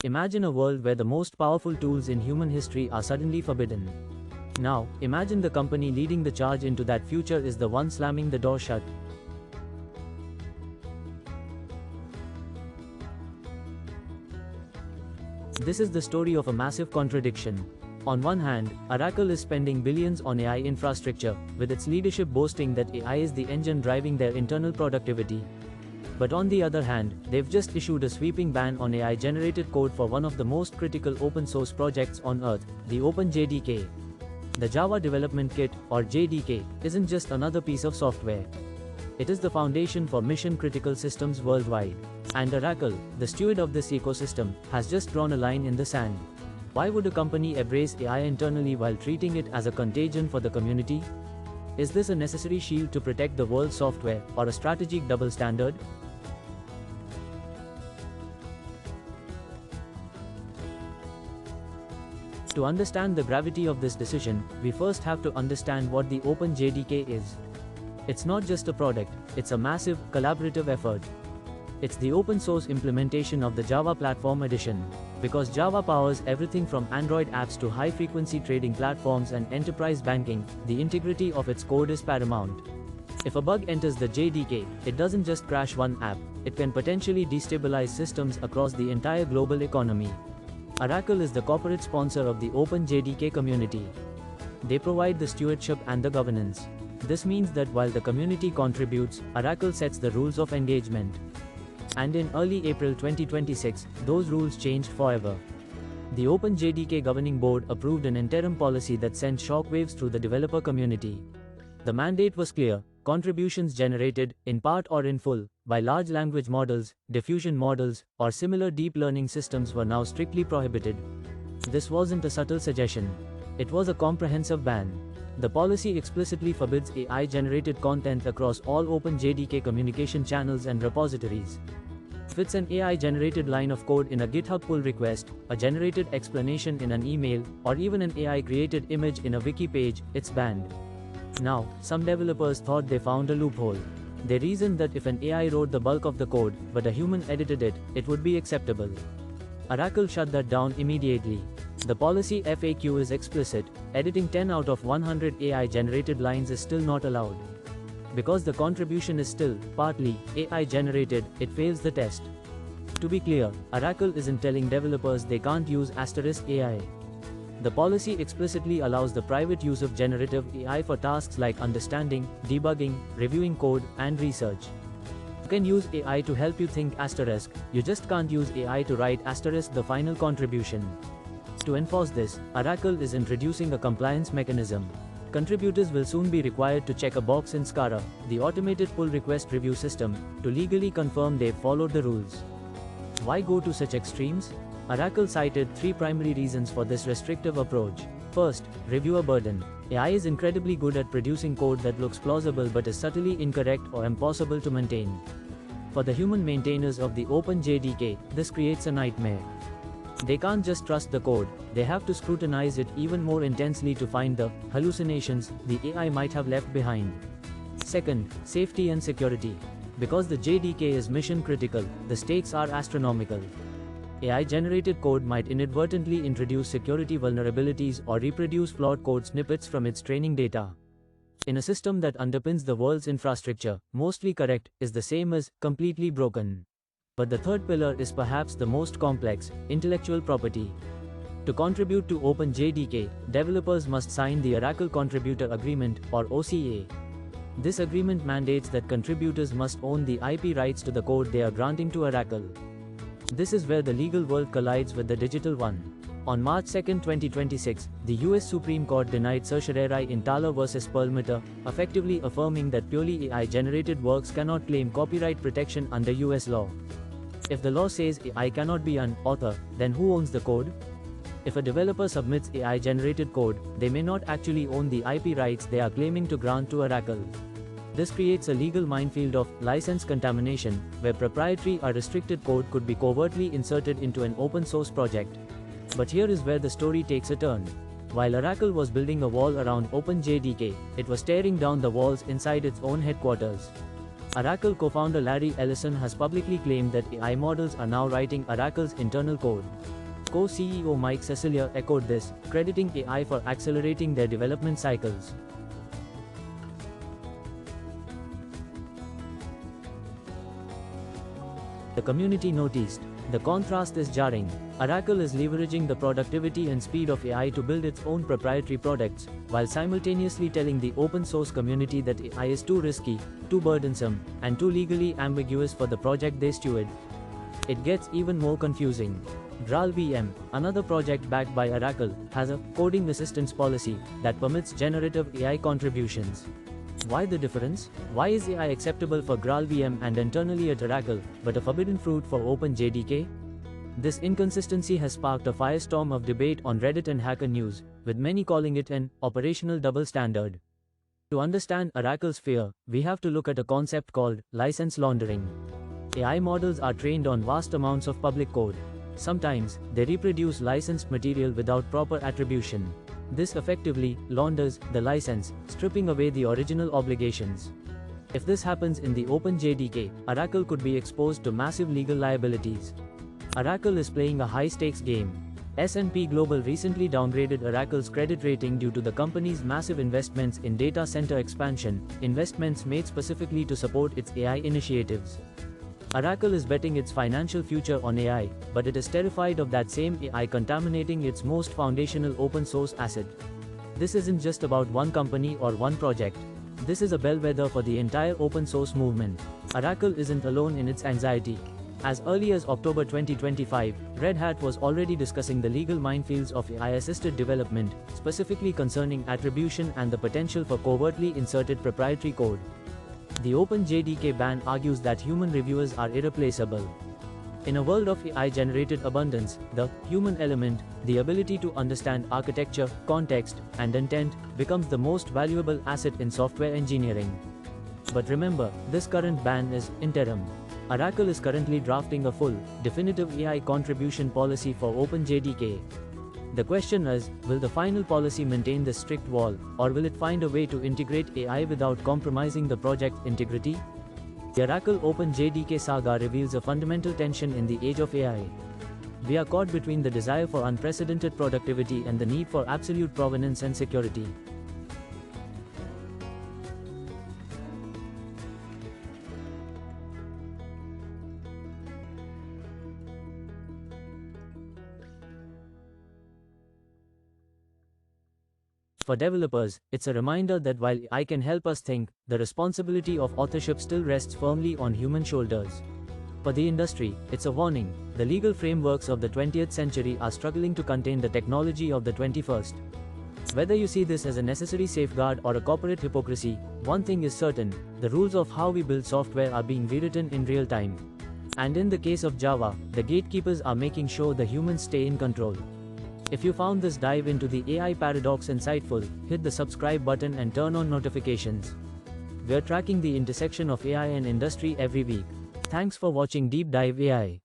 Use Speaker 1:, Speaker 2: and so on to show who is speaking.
Speaker 1: Imagine a world where the most powerful tools in human history are suddenly forbidden. Now, imagine the company leading the charge into that future is the one slamming the door shut. This is the story of a massive contradiction. On one hand, Oracle is spending billions on AI infrastructure, with its leadership boasting that AI is the engine driving their internal productivity. But on the other hand, they've just issued a sweeping ban on AI-generated code for one of the most critical open-source projects on Earth, the OpenJDK. The Java Development Kit, or JDK, isn't just another piece of software. It is the foundation for mission-critical systems worldwide. And Oracle, the steward of this ecosystem, has just drawn a line in the sand. Why would a company embrace AI internally while treating it as a contagion for the community? Is this a necessary shield to protect the world's software, or a strategic double standard? To understand the gravity of this decision, we first have to understand what the OpenJDK is. It's not just a product, it's a massive, collaborative effort. It's the open-source implementation of the Java Platform Edition. Because Java powers everything from Android apps to high-frequency trading platforms and enterprise banking, the integrity of its code is paramount. If a bug enters the JDK, it doesn't just crash one app, it can potentially destabilize systems across the entire global economy. Oracle is the corporate sponsor of the OpenJDK community. They provide the stewardship and the governance. This means that while the community contributes, Oracle sets the rules of engagement. And in early April 2026, those rules changed forever. The OpenJDK Governing Board approved an interim policy that sent shockwaves through the developer community. The mandate was clear: contributions generated, in part or in full, by large language models, diffusion models, or similar deep learning systems were now strictly prohibited. This wasn't a subtle suggestion. It was a comprehensive ban. The policy explicitly forbids AI-generated content across all OpenJDK communication channels and repositories. If it's an AI-generated line of code in a GitHub pull request, a generated explanation in an email, or even an AI-created image in a wiki page, it's banned. Now, some developers thought they found a loophole. They reasoned that if an AI wrote the bulk of the code, but a human edited it, it would be acceptable. Oracle shut that down immediately. The policy FAQ is explicit: editing 10 out of 100 AI-generated lines is still not allowed. Because the contribution is still, partly, AI-generated, it fails the test. To be clear, Oracle isn't telling developers they can't use *AI. The policy explicitly allows the private use of generative AI for tasks like understanding, debugging, reviewing code, and research. You can use AI to help you think *, you just can't use AI to write * the final contribution. To enforce this, Oracle is introducing a compliance mechanism. Contributors will soon be required to check a box in SCARA, the automated pull request review system, to legally confirm they've followed the rules. Why go to such extremes? Oracle cited three primary reasons for this restrictive approach. First, reviewer burden. AI is incredibly good at producing code that looks plausible but is subtly incorrect or impossible to maintain. For the human maintainers of the OpenJDK, this creates a nightmare. They can't just trust the code, they have to scrutinize it even more intensely to find the hallucinations the AI might have left behind. Second, safety and security. Because the JDK is mission critical, the stakes are astronomical. AI-generated code might inadvertently introduce security vulnerabilities or reproduce flawed code snippets from its training data. In a system that underpins the world's infrastructure, mostly correct is the same as completely broken. But the third pillar is perhaps the most complex: intellectual property. To contribute to OpenJDK, developers must sign the Oracle Contributor Agreement, or OCA. This agreement mandates that contributors must own the IP rights to the code they are granting to Oracle. This is where the legal world collides with the digital one. On March 2, 2026, the US Supreme Court denied certiorari in Thaler vs. Perlmutter, effectively affirming that purely AI-generated works cannot claim copyright protection under US law. If the law says AI cannot be an author, then who owns the code? If a developer submits AI-generated code, they may not actually own the IP rights they are claiming to grant to Oracle. This creates a legal minefield of license contamination, where proprietary or restricted code could be covertly inserted into an open-source project. But here is where the story takes a turn. While Oracle was building a wall around OpenJDK, it was tearing down the walls inside its own headquarters. Oracle co-founder Larry Ellison has publicly claimed that AI models are now writing Oracle's internal code. Co-CEO Mike Cecilia echoed this, crediting AI for accelerating their development cycles. The community noticed. The contrast is jarring. Oracle is leveraging the productivity and speed of AI to build its own proprietary products, while simultaneously telling the open source community that AI is too risky, too burdensome, and too legally ambiguous for the project they steward. It gets even more confusing. GraalVM, another project backed by Oracle, has a coding assistance policy that permits generative AI contributions. Why the difference? Why is AI acceptable for GraalVM and internally at Oracle, but a forbidden fruit for OpenJDK? This inconsistency has sparked a firestorm of debate on Reddit and Hacker News, with many calling it an operational double standard. To understand Oracle's fear, we have to look at a concept called license laundering. AI models are trained on vast amounts of public code. Sometimes, they reproduce licensed material without proper attribution. This effectively launders the license, stripping away the original obligations. If this happens in the OpenJDK, Oracle could be exposed to massive legal liabilities. Oracle is playing a high-stakes game. S&P Global recently downgraded Oracle's credit rating due to the company's massive investments in data center expansion, investments made specifically to support its AI initiatives. Oracle is betting its financial future on AI, but it is terrified of that same AI contaminating its most foundational open-source asset. This isn't just about one company or one project. This is a bellwether for the entire open-source movement. Oracle isn't alone in its anxiety. As early as October 2025, Red Hat was already discussing the legal minefields of AI-assisted development, specifically concerning attribution and the potential for covertly inserted proprietary code. The OpenJDK ban argues that human reviewers are irreplaceable. In a world of AI-generated abundance, the human element, the ability to understand architecture, context, and intent, becomes the most valuable asset in software engineering. But remember, this current ban is interim. Oracle is currently drafting a full, definitive AI contribution policy for OpenJDK. The question is, will the final policy maintain this strict wall, or will it find a way to integrate AI without compromising the project's integrity? The Oracle OpenJDK saga reveals a fundamental tension in the age of AI. We are caught between the desire for unprecedented productivity and the need for absolute provenance and security. For developers, it's a reminder that while AI can help us think, the responsibility of authorship still rests firmly on human shoulders. For the industry, it's a warning. The legal frameworks of the 20th century are struggling to contain the technology of the 21st. Whether you see this as a necessary safeguard or a corporate hypocrisy, one thing is certain: the rules of how we build software are being rewritten in real time. And in the case of Java, the gatekeepers are making sure the humans stay in control. If you found this dive into the AI paradox insightful, hit the subscribe button and turn on notifications. We're tracking the intersection of AI and industry every week. Thanks for watching Deep Dive AI.